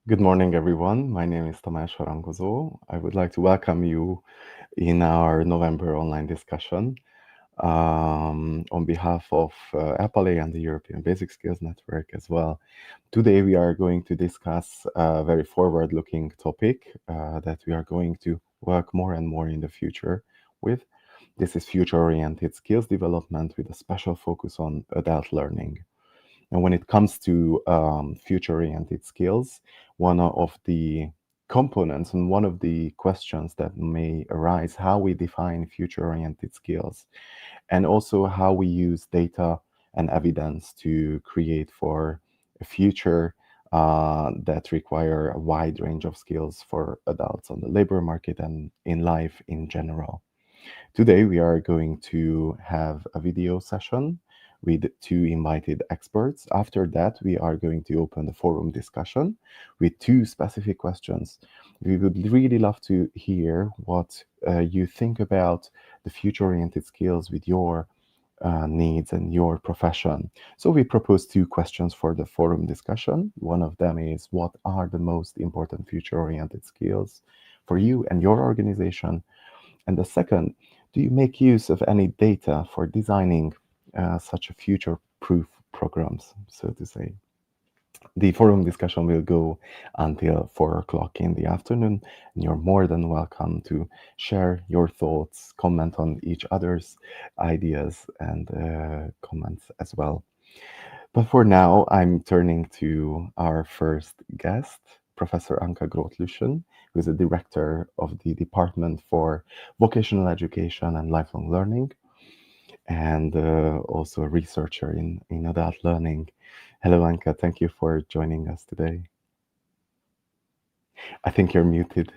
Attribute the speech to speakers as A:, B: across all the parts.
A: Good morning, everyone. My name is Tamás Harangozó. I would like to welcome you in our November online discussion on behalf of EPALE and the European Basic Skills Network as well. Today, we are going to discuss a very forward-looking topic that we are going to work more and more in the future with. This is future-oriented skills development with a special focus on adult learning. And when it comes to future-oriented skills, one of the components and one of the questions that may arise, how we define future-oriented skills, and also how we use data and evidence to create for a future that require a wide range of skills for adults on the labor market and in life in general. Today, we are going to have a video session with two invited experts. After that, we are going to open the forum discussion with two specific questions. We would really love to hear what you think about the future-oriented skills with your needs and your profession. So we propose two questions for the forum discussion. One of them is, what are the most important future-oriented skills for you and your organization? And the second, do you make use of any data for designing such a future-proof programs, so to say? The forum discussion will go until 4 o'clock in the afternoon, and you're more than welcome to share your thoughts, comment on each other's ideas and comments as well. But for now, I'm turning to our first guest, Professor Anka Groth-Lüschen, who is the director of the Department for Vocational Education and Lifelong Learning, and also a researcher in adult learning. Hello, Anka. Thank you for joining us today. I think you're muted.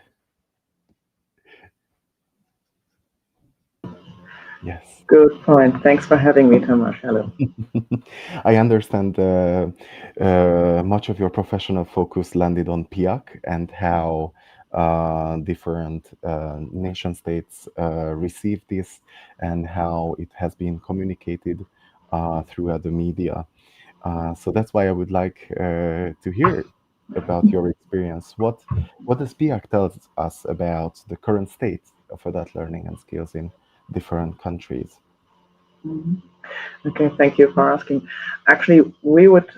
A: Yes.
B: Good point. Thanks for having me, Tamás. Hello.
A: I understand much of your professional focus landed on PIAC and how different nation states receive this and how it has been communicated throughout the media. So that's why I would like to hear about your experience. What does PIAC tell us about the current state of adult learning and skills in different countries?
B: Mhm. Okay, thank you for asking. Actually, we would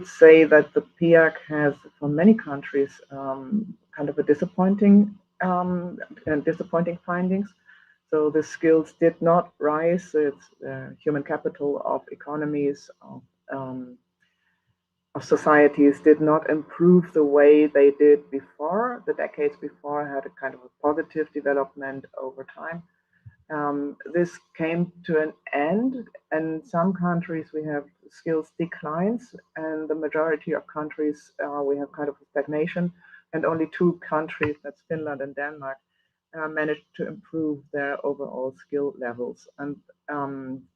B: say that the PIAC has, for many countries, kind of a disappointing and disappointing findings. So the skills did not rise. It's human capital of economies of societies did not improve the way they did before. The decades before had a kind of a positive development over time. This came to an end. In some countries, we have skills declines, and the majority of countries, we have kind of a stagnation. And only two countries, that's Finland and Denmark, managed to improve their overall skill levels. And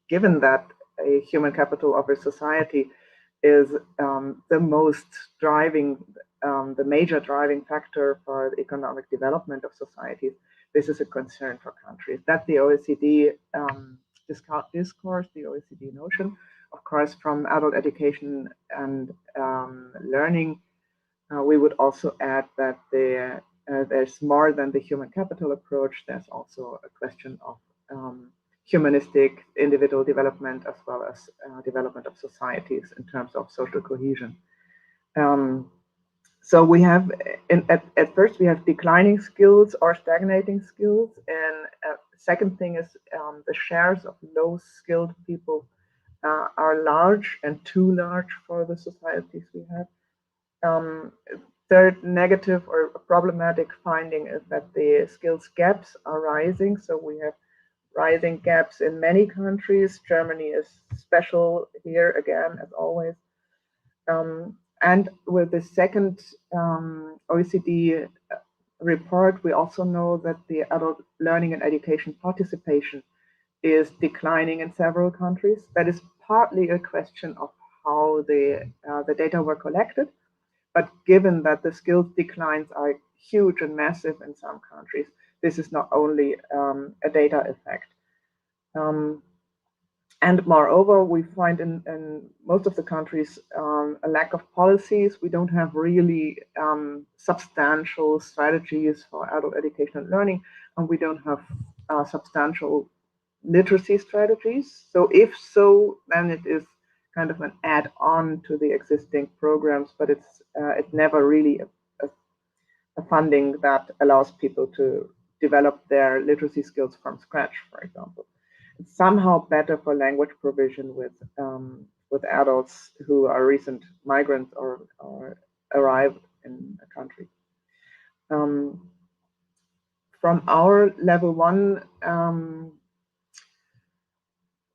B: given that a human capital of a society is the most driving, the major driving factor for the economic development of societies, this is a concern for countries. That's the OECD discourse, the OECD notion. Of course, from adult education and learning, we would also add that there's more than the human capital approach. There's also a question of humanistic individual development as well as development of societies in terms of social cohesion. So we have, at first, we have declining skills or stagnating skills. And second thing is the shares of low skilled people are large and too large for the societies we have. Third negative or problematic finding is that the skills gaps are rising. So we have rising gaps in many countries. Germany is special here again, as always. And with the second OECD report, we also know that the adult learning and education participation is declining in several countries. That is partly a question of how the data were collected. But given that the skills declines are huge and massive in some countries, this is not only a data effect. And moreover, we find in most of the countries a lack of policies. We don't have really substantial strategies for adult education and learning, and we don't have substantial literacy strategies. So if so, then it is kind of an add-on to the existing programs, but it's never really a funding that allows people to develop their literacy skills from scratch, for example. It's somehow better for language provision with adults who are recent migrants or arrived in a country. From our level one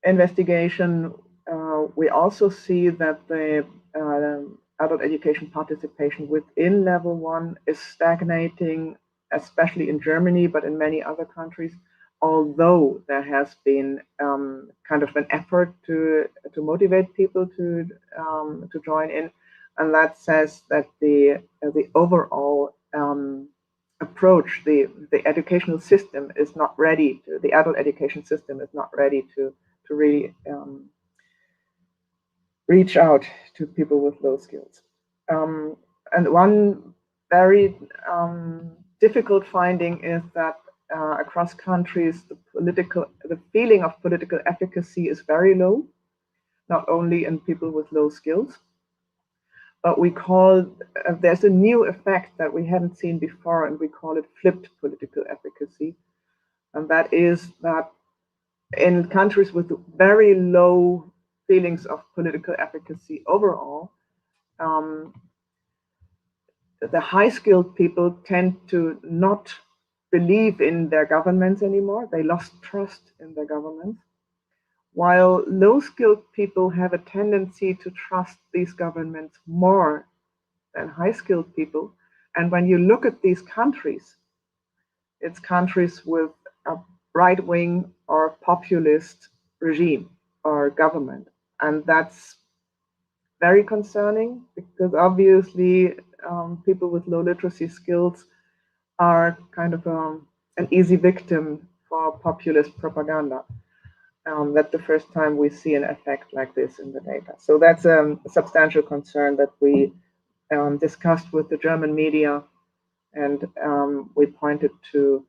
B: investigation, we also see that the adult education participation within level one is stagnating, especially in Germany, but in many other countries, although there has been kind of an effort to motivate people to join in. And that says that the overall approach, the educational system is not ready to, the adult education system is not ready to really reach out to people with low skills. And one very difficult finding is that across countries, the feeling of political efficacy is very low, not only in people with low skills, but we call, there's a new effect that we hadn't seen before, and we call it flipped political efficacy. And that is that in countries with very low feelings of political efficacy overall, the high-skilled people tend to not believe in their governments anymore. They lost trust in their governments, while low-skilled people have a tendency to trust these governments more than high-skilled people. And when you look at these countries, it's countries with a right-wing or populist regime or government. And that's very concerning, because obviously people with low literacy skills are kind of an easy victim for populist propaganda. That's the first time we see an effect like this in the data. So that's a substantial concern that we discussed with the German media, and we pointed to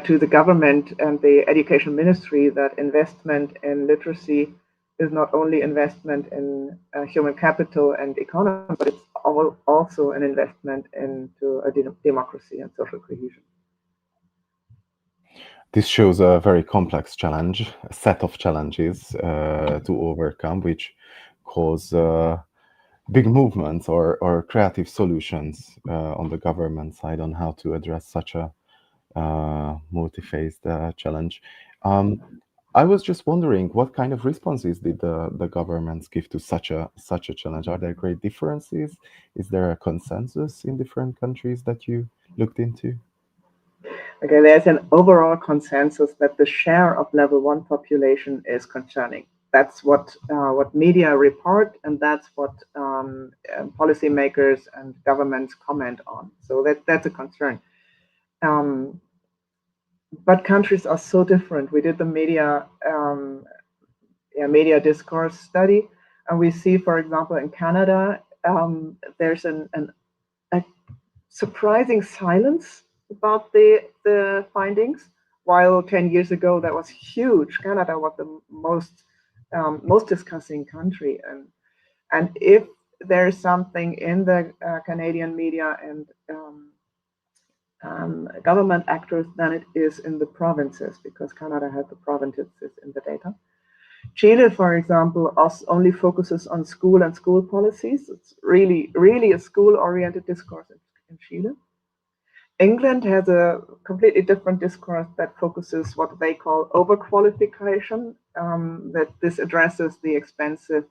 B: to the government and the education ministry that investment in literacy is not only investment in human capital and economy, but it's also an investment into a democracy and social cohesion.
A: This shows a very complex challenge, a set of challenges to overcome, which cause big movements or creative solutions on the government side on how to address such a multi-phased challenge. I was just wondering, what kind of responses did the governments give to such a challenge? Are there great differences? Is there a consensus in different countries that you looked into?
B: Okay, there's an overall consensus that the share of level one population is concerning. That's what media report, and that's what policymakers and governments comment on. So that's a concern. But countries are so different. We did the media discourse study, and we see, for example, in Canada, there's a surprising silence about the findings. While 10 years ago that was huge, Canada was the most discussing country, and if there's something in the Canadian media and government actors, then it is in the provinces, because Canada had the provinces in the data. Chile, for example, only focuses on school and school policies. It's really a school-oriented discourse in Chile. England has a completely different discourse that focuses what they call overqualification, that this addresses the expensive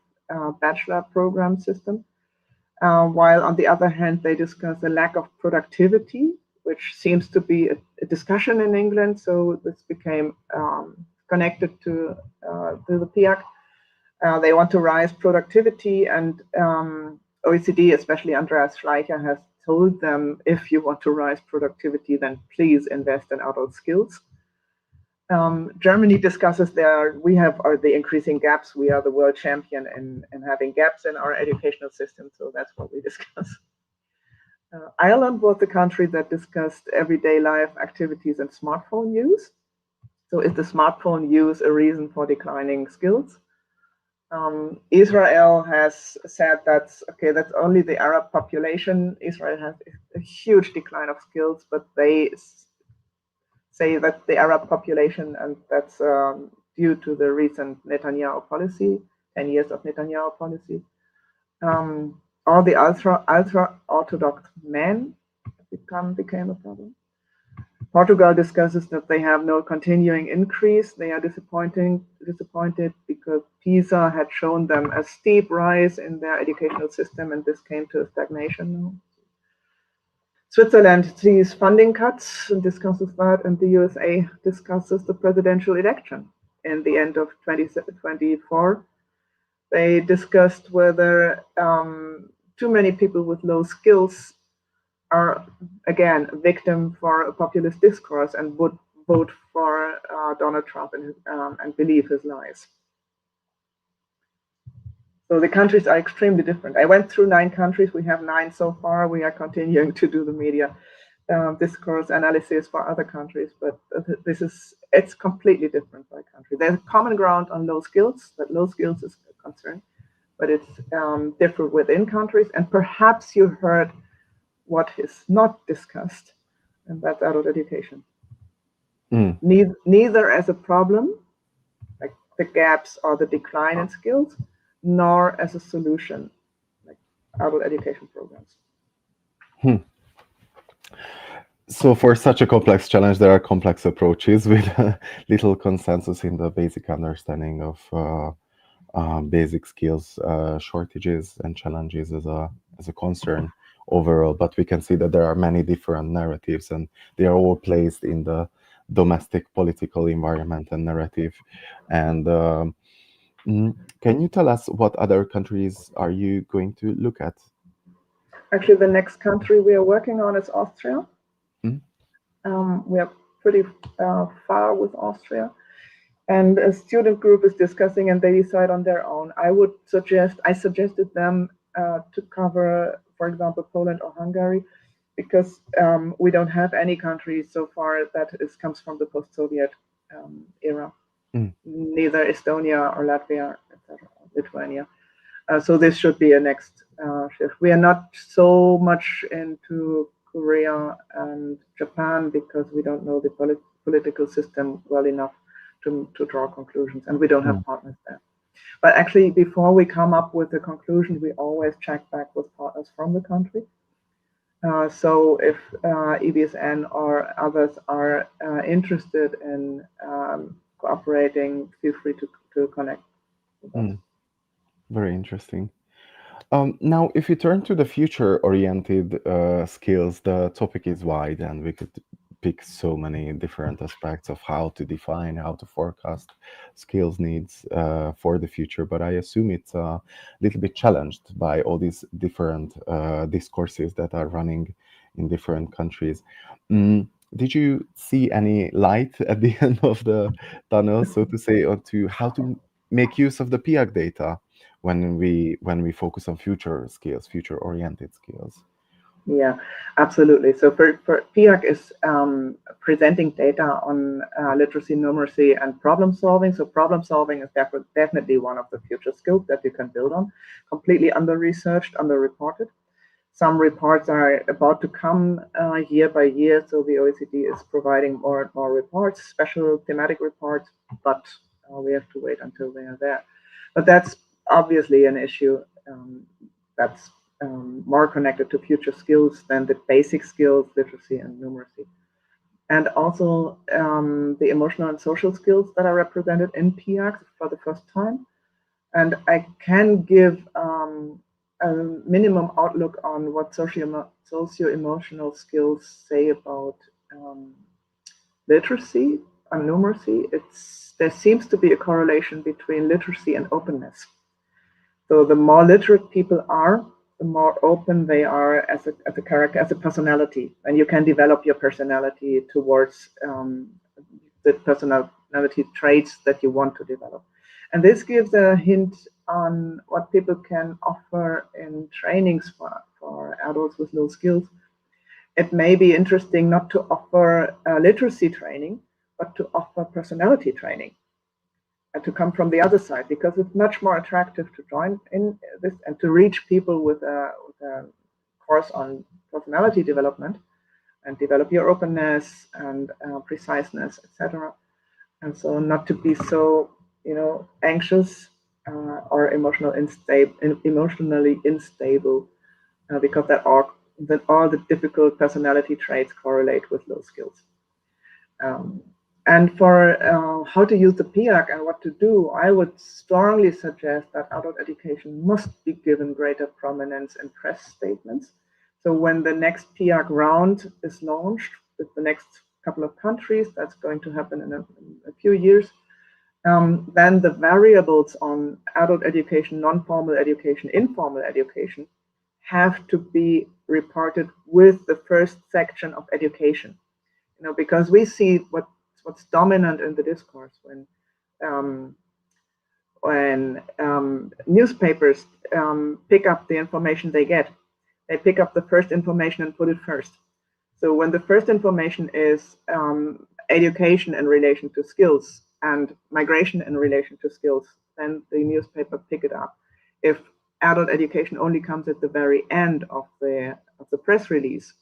B: bachelor program system, while on the other hand, they discuss the lack of productivity, which seems to be a discussion in England. So this became connected to the PIAC. They want to rise productivity, and OECD, especially Andreas Schleicher, has told them, if you want to rise productivity, then please invest in adult skills. Germany discusses we have the increasing gaps. We are the world champion in having gaps in our educational system, so that's what we discuss. Ireland was the country that discussed everyday life activities and smartphone use. So is the smartphone use a reason for declining skills? Israel has said that's okay, that's only the Arab population. Israel has a huge decline of skills, but they say that the Arab population, and that's due to the recent Netanyahu policy, 10 years of Netanyahu policy. All the ultra Orthodox men became a problem. Portugal discusses that they have no continuing increase. They are disappointed because PISA had shown them a steep rise in their educational system, and this came to a stagnation now. Switzerland sees funding cuts and discusses that, and the USA discusses the presidential election in the end of 2024. They discussed whether too many people with low skills are, again, a victim for a populist discourse and would vote for Donald Trump and believe his lies. So the countries are extremely different. I went through 9 countries. We have 9 so far. We are continuing to do the media discourse analysis for other countries, but it's completely different by country. There's common ground on low skills, that low skills is a concern, but it's different within countries. And perhaps you heard what is not discussed, and that's adult education. Neither as a problem, like the gaps or the decline in skills, nor as a solution, like adult education programs.
A: So for such a complex challenge, there are complex approaches with little consensus in the basic understanding of basic skills shortages and challenges as a concern overall. But we can see that there are many different narratives, and they are all placed in the domestic political environment and narrative. And can you tell us what other countries are you going to look at?
B: Actually, the next country we are working on is Austria. We are pretty far with Austria. And a student group is discussing, and they decide on their own. I suggested them to cover, for example, Poland or Hungary, because we don't have any country so far that comes from the post-Soviet era. Neither Estonia or Latvia, etc., Lithuania. So this should be a next shift. We are not so much into Korea and Japan because we don't know the political system well enough to draw conclusions, and we don't have partners there. But actually, before we come up with a conclusion, we always check back with partners from the country. So if EBSN or others are interested in cooperating, feel free to connect with us.
A: Very interesting. Now, if you turn to the future-oriented skills, the topic is wide, and we could pick so many different aspects of how to define, how to forecast skills needs for the future. But I assume it's a little bit challenged by all these different discourses that are running in different countries. Did you see any light at the end of the tunnel, so to say, or to how to make use of the PIAC data when we focus on future skills, future-oriented skills?
B: Yeah, absolutely. So for PIAC is presenting data on literacy, numeracy, and problem solving. So problem solving is definitely one of the future skills that you can build on. Completely under-researched, under-reported. Some reports are about to come year by year. So the OECD is providing more and more reports, special thematic reports, but we have to wait until they are there. But that's obviously an issue that's more connected to future skills than the basic skills, literacy and numeracy. And also the emotional and social skills that are represented in PIAC for the first time. And I can give a minimum outlook on what socio-emotional skills say about literacy and numeracy. There seems to be a correlation between literacy and openness. So the more literate people are, the more open they are as a character, as a personality, and you can develop your personality towards the personality traits that you want to develop. And this gives a hint on what people can offer in trainings for adults with low skills. It may be interesting not to offer literacy training, but to offer personality training and to come from the other side, because it's much more attractive to join in this and to reach people with a course on personality development and develop your openness and preciseness, etc. And so not to be so, anxious or emotionally unstable, because that all the difficult personality traits correlate with low skills. Um, and for how to use the PIAC and what to do, I would strongly suggest that adult education must be given greater prominence in press statements. So when the next PIAC round is launched with the next couple of countries, that's going to happen in a few years, then the variables on adult education, non-formal education, informal education have to be reported with the first section of education. Because we see what's dominant in the discourse when newspapers pick up the information they get. They pick up the first information and put it first. So when the first information is education in relation to skills and migration in relation to skills, then the newspaper pick it up. If adult education only comes at the very end of the press release,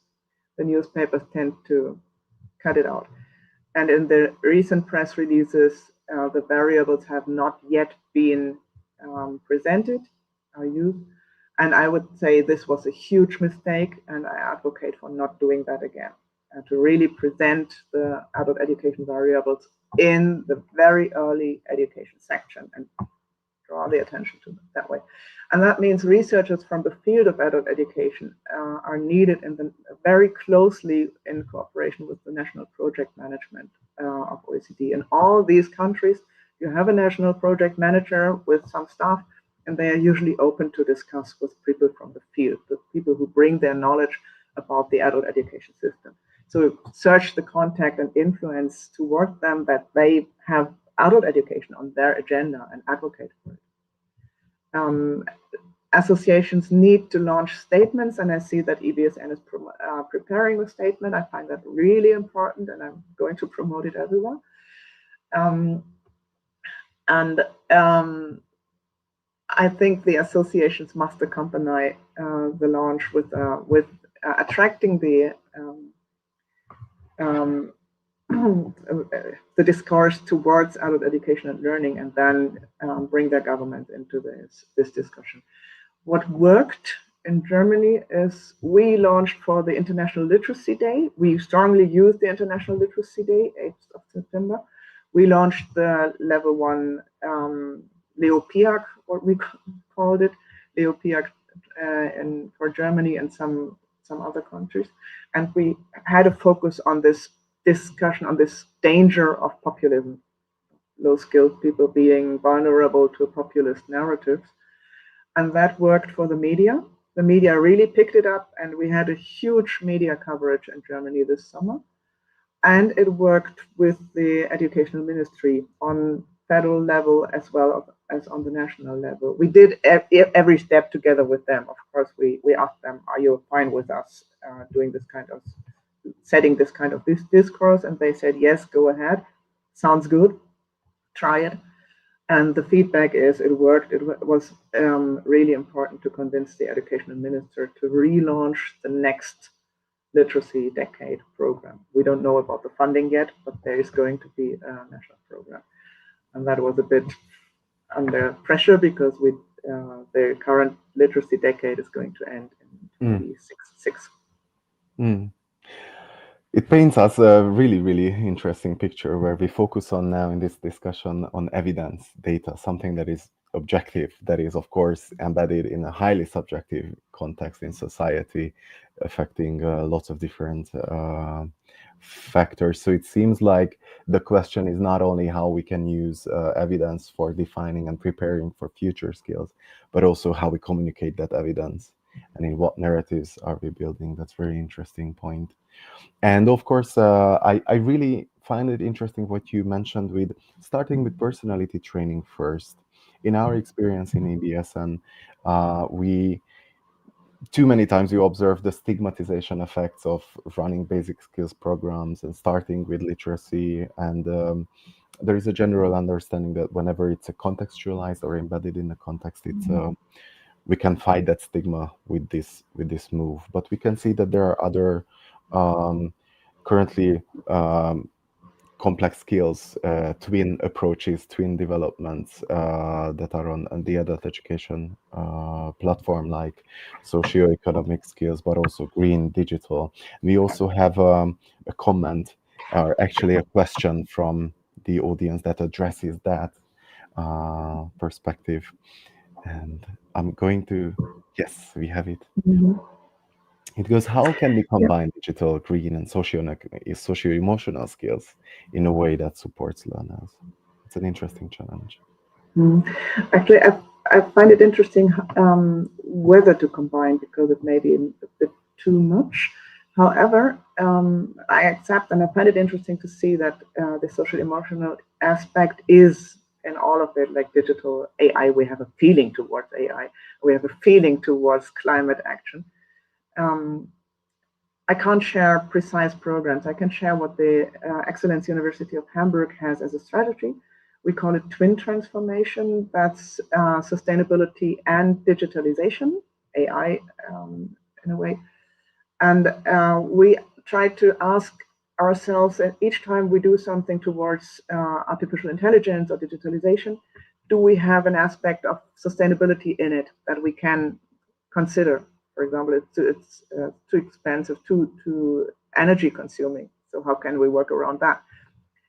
B: the newspapers tend to cut it out. And in the recent press releases, the variables have not yet been presented or used. And I would say this was a huge mistake, and I advocate for not doing that again, and to really present the adult education variables in the very early education section and draw the attention to them that way. And that means researchers from the field of adult education are needed very closely in cooperation with the national project management of OECD. In all these countries, you have a national project manager with some staff, and they are usually open to discuss with people from the field, the people who bring their knowledge about the adult education system. So search the contact and influence toward them that they have adult education on their agenda and advocate for it. Associations need to launch statements, and I see that EBSN is preparing a statement. I find that really important, and I'm going to promote it everywhere. I think the associations must accompany the launch with attracting the discourse towards adult education and learning, and then bring their government into this discussion. What worked in Germany is we launched for the International Literacy Day. We strongly used the International Literacy Day, 8th of September. We launched the level 1 Leo PIAC, what we called it, Leo PIAC for Germany and some other countries. And we had a focus on this discussion on this danger of populism, low-skilled people being vulnerable to populist narratives. And that worked for the media. The media really picked it up, and we had a huge media coverage in Germany this summer. And it worked with the educational ministry on federal level as well as on the national level. We did every step together with them. Of course, we asked them, are you fine with us doing this kind of, setting this kind of discourse? And they said, yes, go ahead. Sounds good. Try it. And the feedback is it worked. It was really important to convince the educational minister to relaunch the next literacy decade program. We don't know about the funding yet, but there is going to be a national program. And that was a bit under pressure because the current literacy decade is going to end in 2026.
A: It paints us a really, really interesting picture where we focus on now in this discussion on evidence, data, something that is objective, that is, of course, embedded in a highly subjective context in society, affecting lots of different factors. So it seems like the question is not only how we can use evidence for defining and preparing for future skills, but also how we communicate that evidence and in what narratives are we building. That's a very interesting point. And of course, I really find it interesting what you mentioned with starting with personality training first. In our experience in EBSN, we too many times you observe the stigmatization effects of running basic skills programs and starting with literacy. And there is a general understanding that whenever it's a contextualized or embedded in a context, it's we can fight that stigma with this move. But we can see that there are other um, currently complex skills, twin approaches, twin developments that are on the adult education platform, like socioeconomic skills, but also green digital. We also have a comment, or actually a question from the audience that addresses that perspective. And I'm going to, yes, we have it.
B: Mhm.
A: It goes, how can we
B: Yeah.
A: combine digital, green, and socio-emotional skills in a way that supports learners? It's an interesting challenge.
B: Mm. Actually, I find it interesting whether to combine because it may be a bit too much. However, I accept and I find it interesting to see that the social emotional aspect is in all of it, like digital AI. We have a feeling towards AI, we have a feeling towards climate action. Um, I can't share precise programs. I can share what the Excellence University of Hamburg has as a strategy. We call it twin transformation. That's sustainability and digitalization, AI in a way. And we try to ask ourselves each time we do something towards artificial intelligence or digitalization, do we have an aspect of sustainability in it that we can consider? For example, it's too expensive, too energy consuming. So how can we work around that?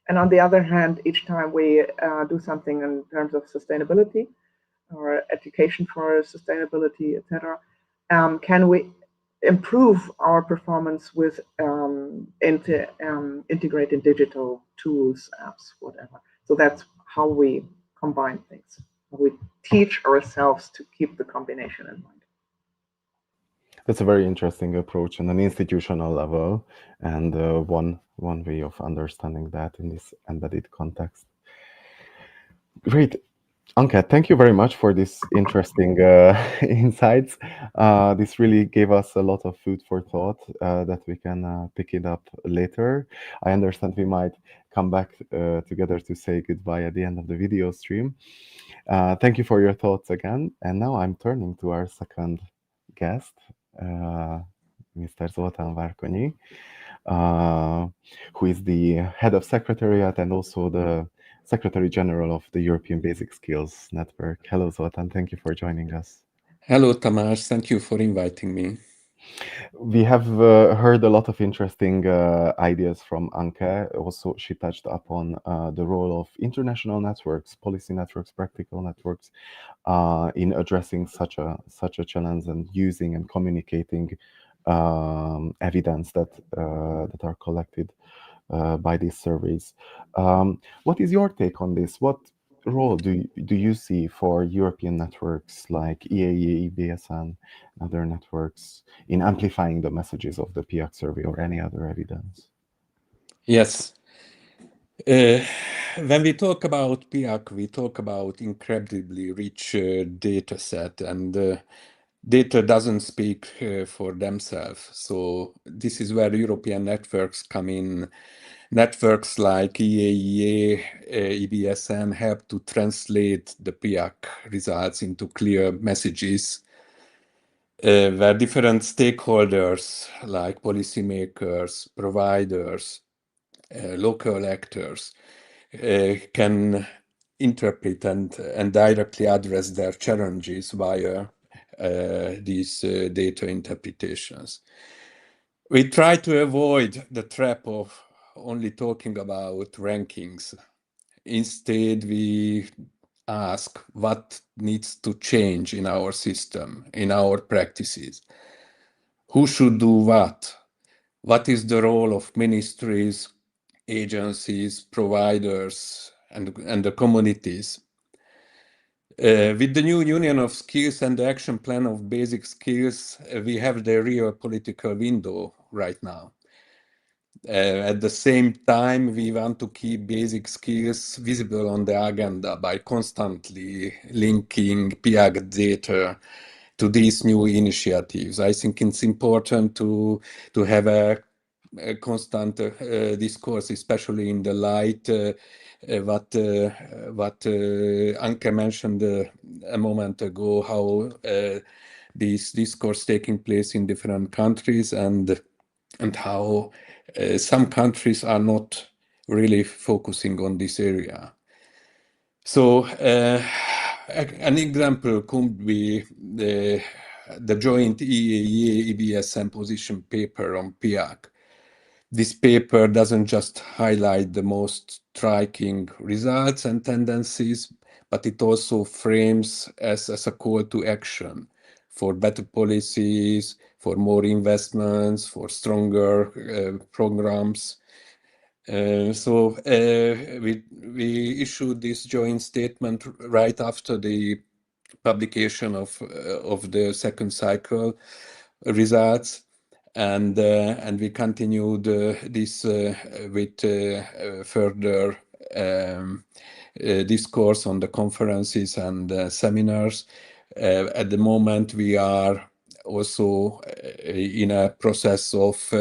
B: And on the other hand, each time we do something in terms of sustainability or education for sustainability, etc., can we improve our performance with integrating digital tools, apps, whatever? So that's how we combine things. We teach ourselves to keep the combination in mind.
A: That's a very interesting approach on an institutional level, and one way of understanding that in this embedded context. Great. Anke, thank you very much for this interesting insights. This really gave us a lot of food for thought that we can pick it up later. I understand we might come back together to say goodbye at the end of the video stream. Thank you for your thoughts again. And now I'm turning to our second guest, uh, Mr. Zoltán Várkonyi, uh, who is the head of secretariat and also the Secretary General of the European Basic Skills Network. Hello, Zoltán. Thank you for joining us.
C: Hello, Tamás. Thank you for inviting me.
A: We have heard a lot of interesting ideas from Anke. Also, she touched upon the role of international networks, policy networks, practical networks, in addressing such a challenge and using and communicating evidence that are collected by these surveys. What is your take on this? What role do you see for European networks like EAE, EBSN, other networks in amplifying the messages of the PIAC survey or any other evidence?
C: Yes. When we talk about PIAC, we talk about incredibly rich data set, and data doesn't speak for themselves. So this is where European networks come in. Networks like EAEA, EBSN help to translate the PIAC results into clear messages where different stakeholders like policymakers, providers, local actors can interpret and directly address their challenges via these data interpretations. We try to avoid the trap of only talking about rankings. Instead, we ask what needs to change in our system, in our practices. Who should do what? What is the role of ministries, agencies, providers, and the communities? With the new Union of Skills and the Action Plan of Basic Skills, we have the real political window right now. At the same time, we want to keep basic skills visible on the agenda by constantly linking PIAC data to these new initiatives. I think it's important to have a constant discourse, especially in the light what Anke mentioned a moment ago, how this discourse taking place in different countries and how some countries are not really focusing on this area. So an example could be the joint EAE-EBSM position paper on PIAC. This paper doesn't just highlight the most striking results and tendencies, but it also frames as a call to action for better policies, for more investments, for stronger programs. We issued this joint statement right after the publication of the second cycle results, and we continued this with further discourse on the conferences and seminars. At the moment, we are also in a process of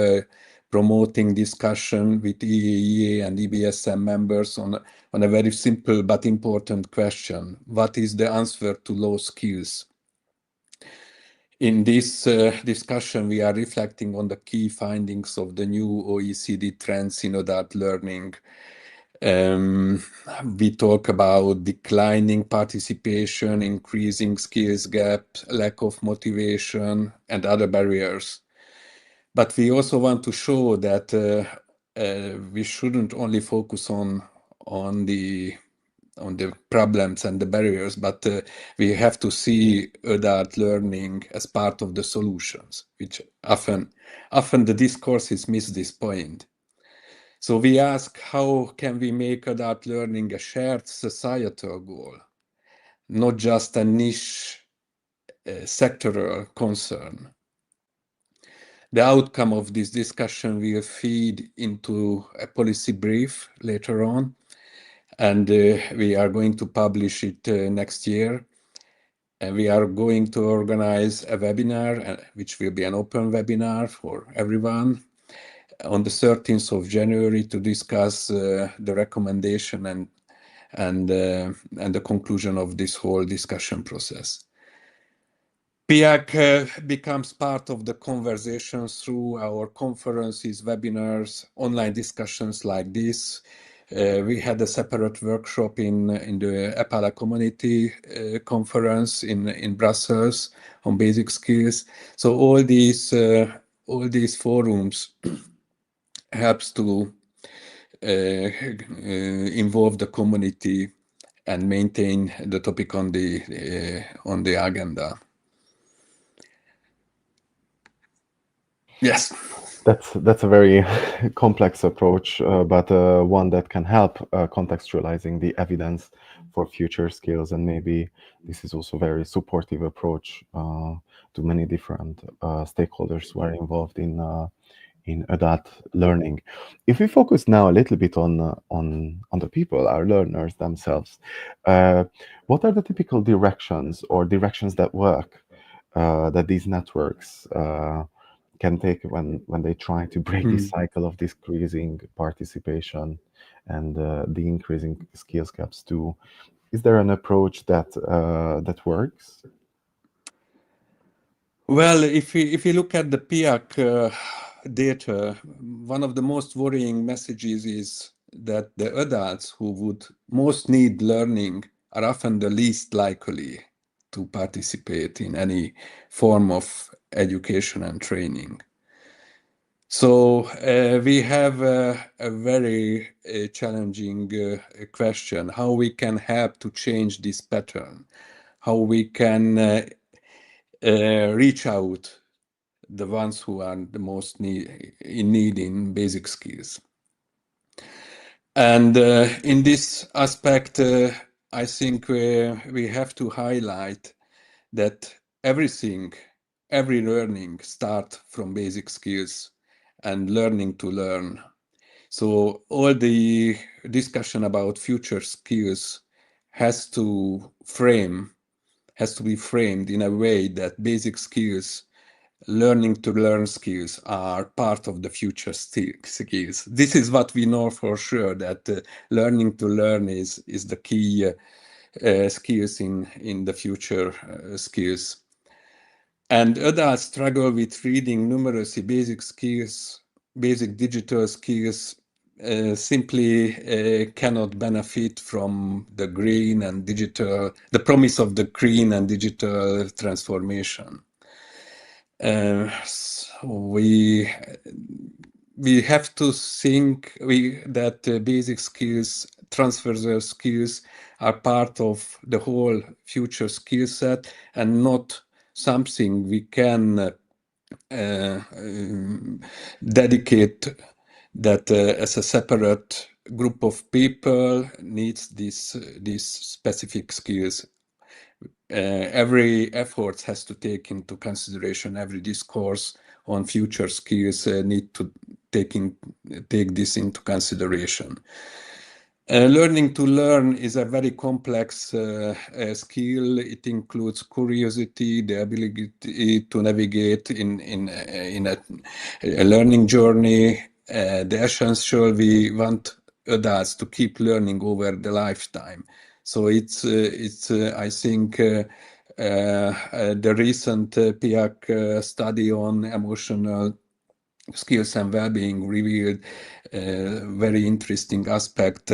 C: promoting discussion with EEA and EBSM members on a very simple but important question. What is the answer to low skills? In this discussion, we are reflecting on the key findings of the new OECD trends in adult learning. We talk about declining participation, increasing skills gap, lack of motivation, and other barriers. But we also want to show that we shouldn't only focus on the problems and the barriers, but we have to see adult learning as part of the solutions, which often the discourses miss this point. So we ask, how can we make adult learning a shared societal goal, not just a niche sectoral concern? The outcome of this discussion will feed into a policy brief later on, and we are going to publish it next year. And we are going to organize a webinar, which will be an open webinar for everyone, on the 13th of January to discuss the recommendation and the conclusion of this whole discussion process. PIAC becomes part of the conversations through our conferences, webinars, online discussions like this. We had a separate workshop in the EPALE community conference in Brussels on basic skills. So all these forums helps to involve the community and maintain the topic on the agenda. Yes.
A: That's a very complex approach, but one that can help contextualizing the evidence for future skills, and maybe this is also a very supportive approach to many different stakeholders who are involved in adult learning. If we focus now a little bit on the people, our learners themselves, what are the typical directions or directions that work that these networks can take when they try to break this cycle of decreasing participation and the increasing skills gaps too? Is there an approach that works?
C: Well, if we look at the PIAC data, one of the most worrying messages is that the adults who would most need learning are often the least likely to participate in any form of education and training. So we have a very challenging question: how we can help to change this pattern, how we can reach out the ones who are the most in need in basic skills. And in this aspect, I think we have to highlight that every learning starts from basic skills and learning to learn So all the discussion about future skills has to be framed in a way that basic skills, learning to learn skills, are part of the future skills. This is what we know for sure, that learning to learn is the key skills in the future skills. And adults struggle with reading numeracy, basic skills, basic digital skills, simply cannot benefit from the promise of the green and digital transformation. So we have to think that basic skills, transversal skills, are part of the whole future skill set and not something we can dedicate that as a separate group of people needs these specific skills. Every effort has to take into consideration, every discourse on future skills need to take this into consideration. Learning to learn is a very complex skill. It includes curiosity, the ability to navigate in a learning journey. The essential, we want adults to keep learning over the lifetime. So it's I think the recent PIAC study on emotional skills and well-being revealed a very interesting aspect,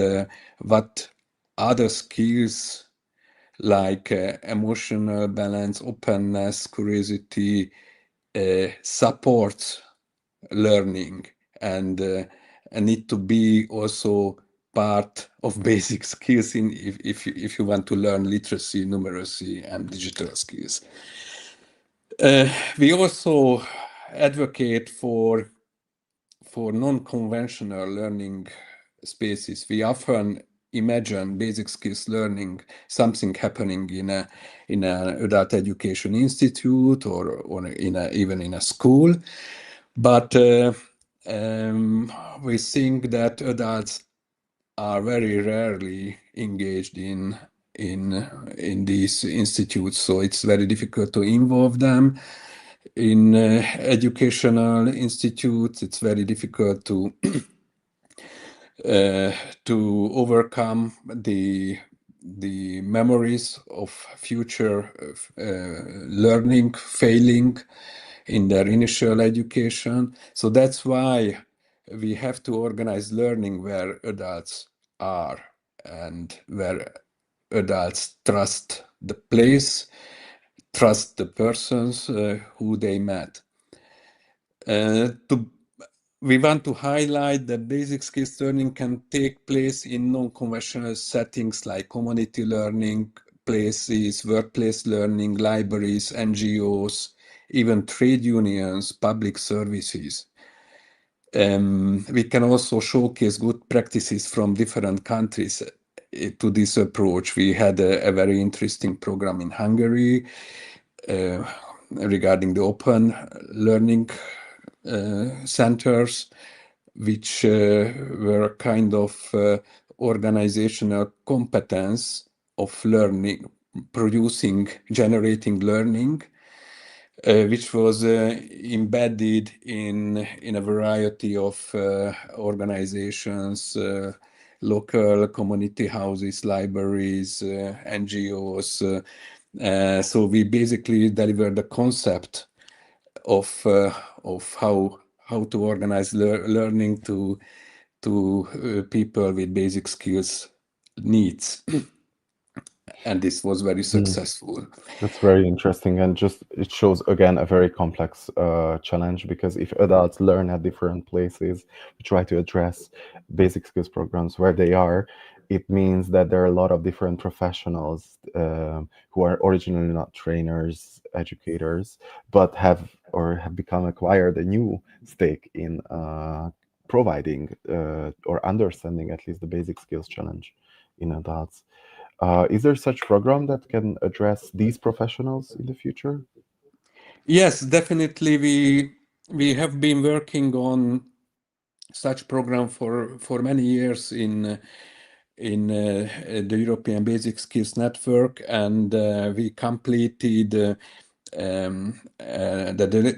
C: what other skills like emotional balance, openness, curiosity support learning and need to be also part of basic skills if you want to learn literacy, numeracy, and digital skills. We also advocate for non-conventional learning spaces. We often imagine basic skills learning something happening in an adult education institute or even in a school, but we think that adults are very rarely engaged in these institutes, so it's very difficult to involve them in educational institutes. It's very difficult to overcome the memories of future learning failing in their initial education. So that's why we have to organize learning where adults are and where adults trust the place, trust the persons who they met. We want to highlight that basic skills learning can take place in non-conventional settings like community learning places, workplace learning, libraries, NGOs, even trade unions, public services. We can also showcase good practices from different countries to this approach. We had a very interesting program in Hungary regarding the open learning centers, which were a kind of organizational competence of learning, generating learning, which was embedded in a variety of organizations, local community houses, libraries, NGOs. So we basically delivered the concept of how to organize learning to people with basic skills needs, and this was very successful.
A: That's very interesting, and just it shows again a very complex challenge, because if adults learn at different places, we try to address basic skills programs where they are. It means that there are a lot of different professionals who are originally not trainers, educators, but have become acquired a new stake in providing or understanding at least the basic skills challenge in adults. Is there such program that can address these professionals in the future?
C: Yes, definitely. We have been working on such program for many years in the European Basic Skills Network, and we completed the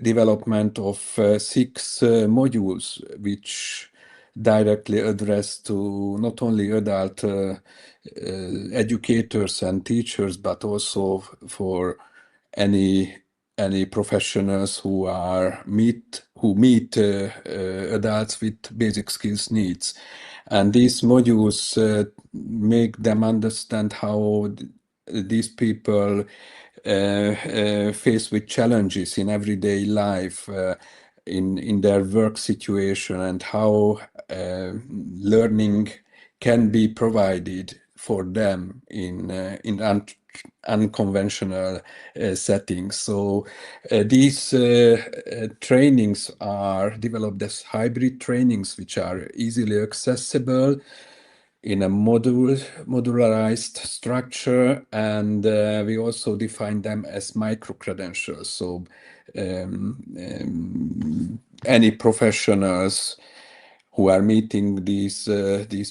C: development of 6 modules, which directly address to not only adult educators and teachers, but also for any professionals who meet adults with basic skills needs. And these modules make them understand how these people face with challenges in everyday life, in their work situation, and how learning can be provided for them in unconventional settings. So these trainings are developed as hybrid trainings, which are easily accessible in a modularized structure, and we also define them as micro-credentials. So any professionals who are meeting these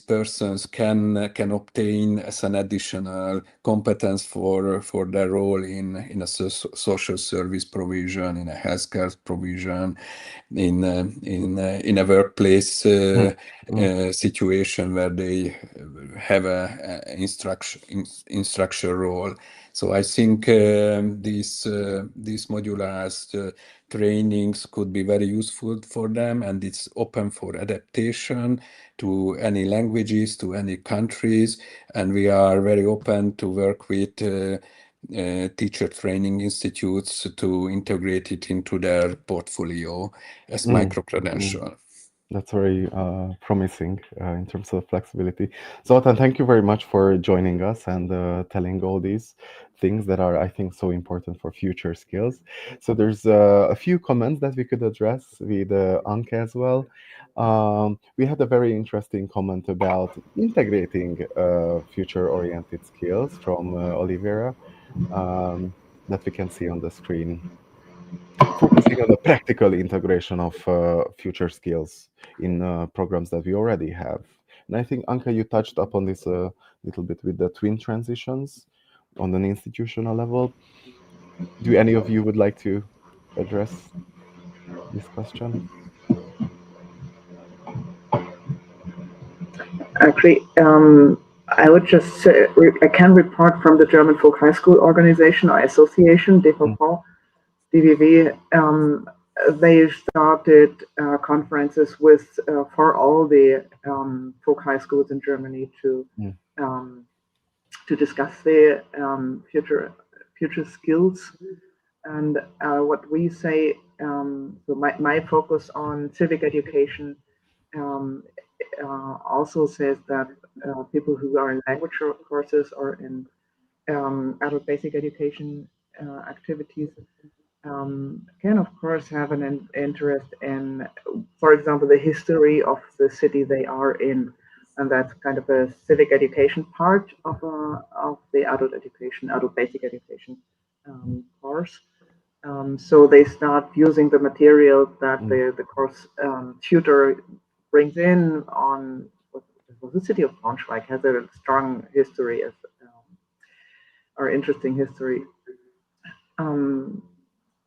C: persons can obtain as an additional competence for their role in a social service provision, in a healthcare provision, in a workplace situation where they have a instruction role. So I think these modularized trainings could be very useful for them, and it's open for adaptation to any languages, to any countries, and we are very open to work with teacher training institutes to integrate it into their portfolio as micro-credential.
A: That's very promising in terms of flexibility. Zoltan, thank you very much for joining us and telling all these things that are, I think, so important for future skills. So there's a few comments that we could address with Anke as well. We had a very interesting comment about integrating future-oriented skills from Olivera that we can see on the screen, focusing on the practical integration of future skills in programs that we already have. And I think, Anka, you touched upon this a little bit with the twin transitions on an institutional level. Do any of you would like to address this question?
B: Actually, I would just say I can report from the German Folk High School Organization or Association,
A: Mm,
B: DVV, DVV. They started conferences with for all the folk high schools in Germany
A: mm,
B: um, to discuss the future skills. And what we say, so my focus on civic education um, also says that people who are in language courses or in adult basic education activities can, of course, have an interest in, for example, the history of the city they are in. And that's kind of a civic education part of the adult basic education course. So they start using the material that
A: mm,
B: the course tutor brings in on well, the city of Braunschweig has a strong history as or interesting history. Um,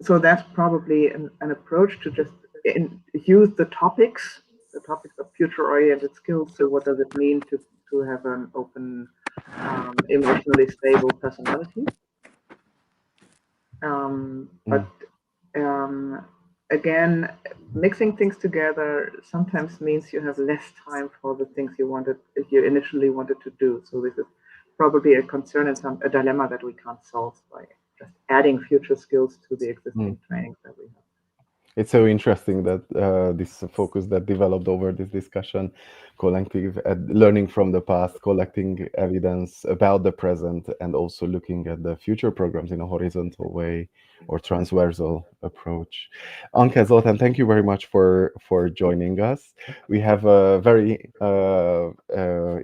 B: so that's probably an approach to just use the topics of future-oriented skills. So what does it mean to have an open, emotionally stable personality? But
A: mm,
B: um, again, mixing things together sometimes means you have less time for the things you initially wanted to do. So this is probably a concern and a dilemma that we can't solve by just adding future skills to the
A: mm.
B: existing trainings that we have.
A: It's so interesting that this focus that developed over this discussion, collective learning from the past, collecting evidence about the present, and also looking at the future programs in a horizontal way, or transversal approach. Anke, Zoltan, thank you very much for joining us. We have a very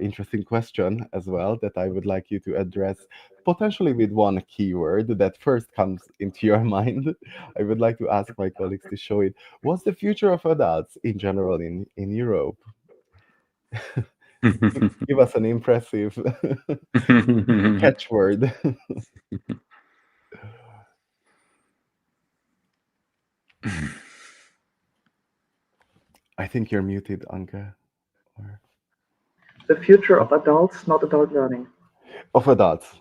A: interesting question as well that I would like you to address, potentially with one keyword that first comes into your mind. I would like to ask my colleagues to show it. What's the future of adults in general in Europe? Give us an impressive catchword. I think you're muted, Anke. Or...
B: The future of adults, not adult learning.
A: Of adults.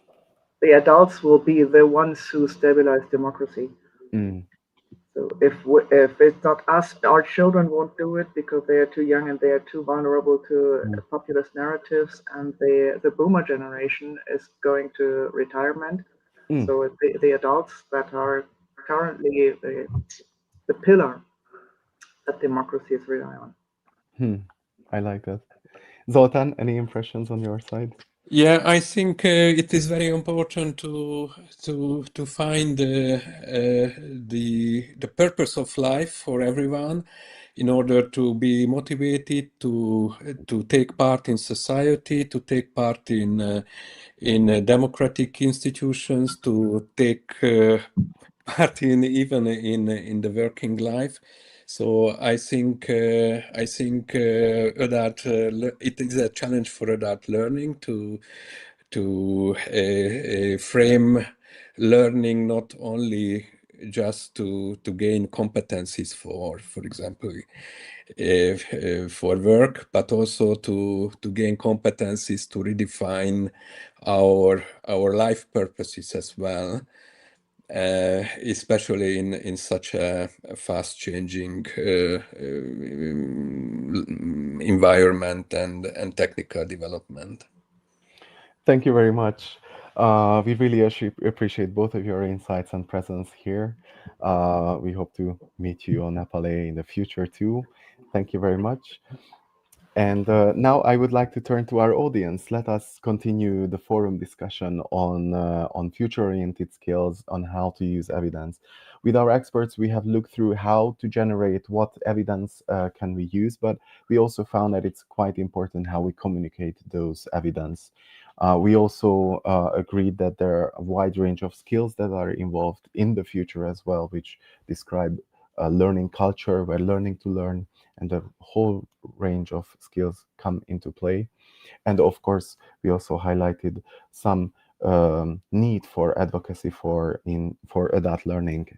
B: The adults will be the ones who stabilize democracy.
A: Mm,
B: So if it's not us, our children won't do it because they are too young and they are too vulnerable to
A: mm,
B: populist narratives, and the boomer generation is going to retirement.
A: mm,
B: So the adults that are currently the pillar that democracies rely on.
A: hmm. I like that. Zoltan, any impressions on your side?
C: Yeah, I think it is very important to find the purpose of life for everyone in order to be motivated to take part in society, to take part in democratic institutions, to take part in even in the working life. So I think adult it is a challenge for adult learning to frame learning not only just to gain competencies for example for work, but also to gain competencies to redefine our life purposes as well, especially in such a fast changing environment and technical development.
A: Thank you very much. We really appreciate both of your insights and presence here. We hope to meet you on EPALE in the future too. Thank you very much. And now I would like to turn to our audience. Let us continue the forum discussion on future-oriented skills, on how to use evidence. With our experts, we have looked through how to generate what evidence can we use, but we also found that it's quite important how we communicate those evidence. We also agreed that there are a wide range of skills that are involved in the future as well, which describe a learning culture where learning to learn and a whole range of skills come into play. And of course, we also highlighted some need for advocacy for adult learning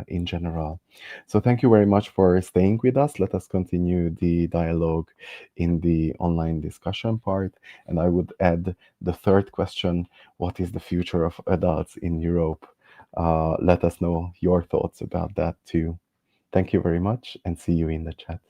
A: in general. So thank you very much for staying with us. Let us continue the dialogue in the online discussion part. And I would add the third question: what is the future of adults in Europe? Let us know your thoughts about that too. Thank you very much and see you in the chat.